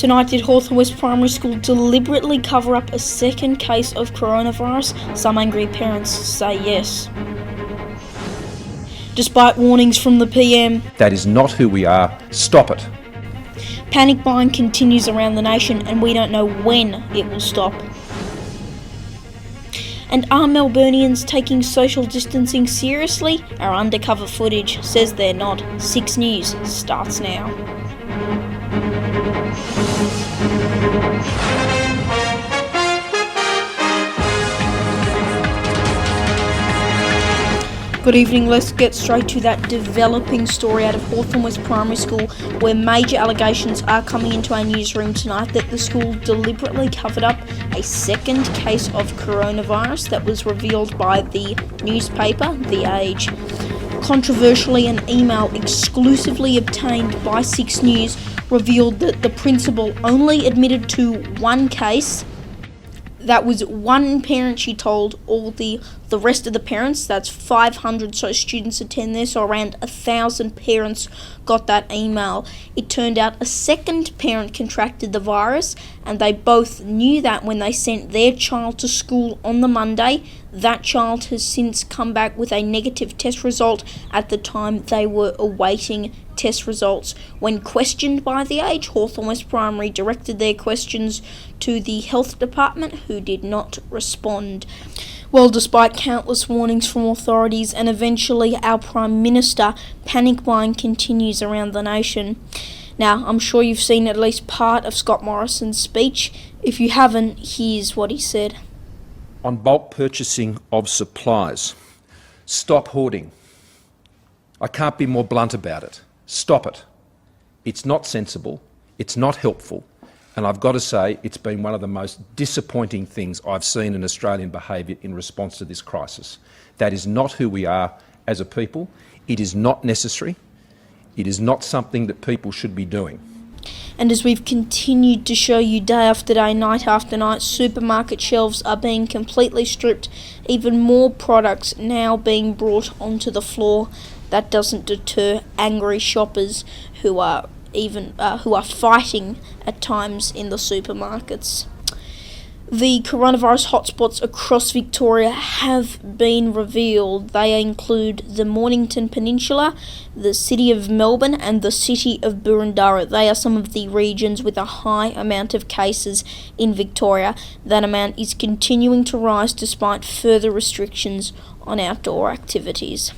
Tonight, did Hawthorn West Primary School deliberately cover up a second case of coronavirus? Some angry parents say yes. Despite warnings from the PM, that is not who we are. Stop it. Panic buying continues around the nation and we don't know when it will stop. And are Melburnians taking social distancing seriously? Our undercover footage says they're not. 6 News starts now. Good evening, let's get straight to that developing story out of Hawthorn West Primary School, where major allegations are coming into our newsroom tonight that the school deliberately covered up a second case of coronavirus that was revealed by the newspaper, The Age. Controversially, an email exclusively obtained by 6 News revealed that the principal only admitted to one case. That was one parent, she told all the rest of the parents. That's 500 so students attend there, so around 1,000 parents got that email. It turned out a second parent contracted the virus, and they both knew that when they sent their child to school on the Monday. That child has since come back with a negative test result at the time they were awaiting test results. When questioned by The Age, Hawthorn West Primary directed their questions to the health department, who did not respond. Well, despite countless warnings from authorities and eventually our Prime Minister, panic buying continues around the nation. Now, I'm sure you've seen at least part of Scott Morrison's speech. If you haven't, here's what he said. On bulk purchasing of supplies, stop hoarding. I can't be more blunt about it. Stop it. It's not sensible, it's not helpful, and I've got to say it's been one of the most disappointing things I've seen in Australian behaviour in response to this crisis. That is not who we are as a people. It is not necessary. It is not something that people should be doing. And as we've continued to show you day after day, night after night, supermarket shelves are being completely stripped, even more products now being brought onto the floor. That doesn't deter angry shoppers who are fighting at times in the supermarkets. The coronavirus hotspots across Victoria have been revealed. They include the Mornington Peninsula, the city of Melbourne and the city of Boroondara. They are some of the regions with a high amount of cases in Victoria. That amount is continuing to rise despite further restrictions on outdoor activities.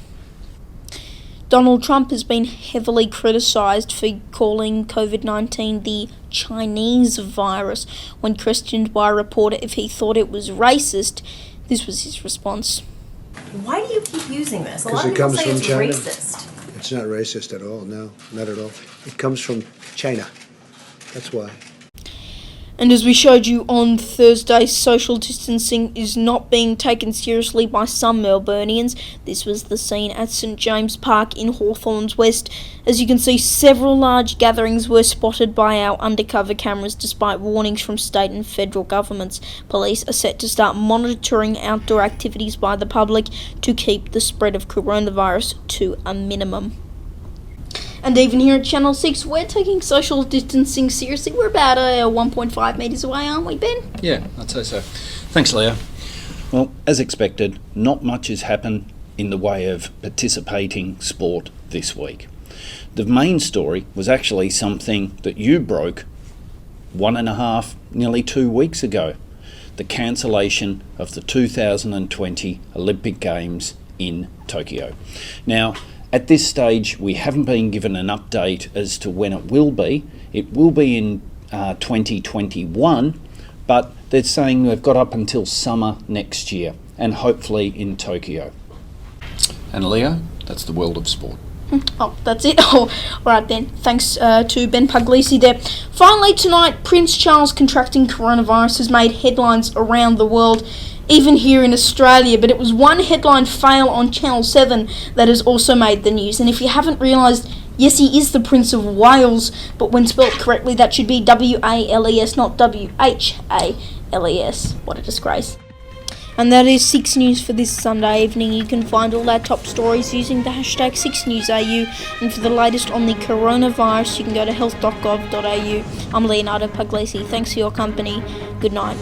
Donald Trump has been heavily criticised for calling COVID-19 the Chinese virus. When questioned by a reporter if he thought it was racist, this was his response. Why do you keep using this? A Because lot of it people comes say from it's China. racist. It's not racist at all, no, not at all. It comes from China. That's why. And as we showed you on Thursday, social distancing is not being taken seriously by some Melburnians. This was the scene at St James Park in Hawthorns West. As you can see, several large gatherings were spotted by our undercover cameras despite warnings from state and federal governments. Police are set to start monitoring outdoor activities by the public to keep the spread of coronavirus to a minimum. And even here at Channel 6, we're taking social distancing seriously. We're about 1.5 metres away, aren't we, Ben? Yeah, I'd say so. Thanks, Leo. Well, as expected, not much has happened in the way of participating sport this week. The main story was actually something that you broke 1.5, nearly 2 weeks ago. The cancellation of the 2020 Olympic Games in Tokyo. Now, at this stage, we haven't been given an update as to when it will be. It will be in 2021, but they're saying they've got up until summer next year, and hopefully in Tokyo. And Leo, that's the world of sport. Oh, that's it? Oh, right then. Thanks to Ben Puglisi there. Finally tonight, Prince Charles contracting coronavirus has made headlines around the world, even here in Australia, but it was one headline fail on Channel 7 that has also made the news. And if you haven't realised, yes, he is the Prince of Wales, but when spelt correctly, that should be W-A-L-E-S, not W-H-A-L-E-S. What a disgrace. And that is 6 News for this Sunday evening. You can find all our top stories using the hashtag 6NewsAU, and for the latest on the coronavirus, you can go to health.gov.au. I'm Leonardo Puglisi. Thanks for your company. Good night.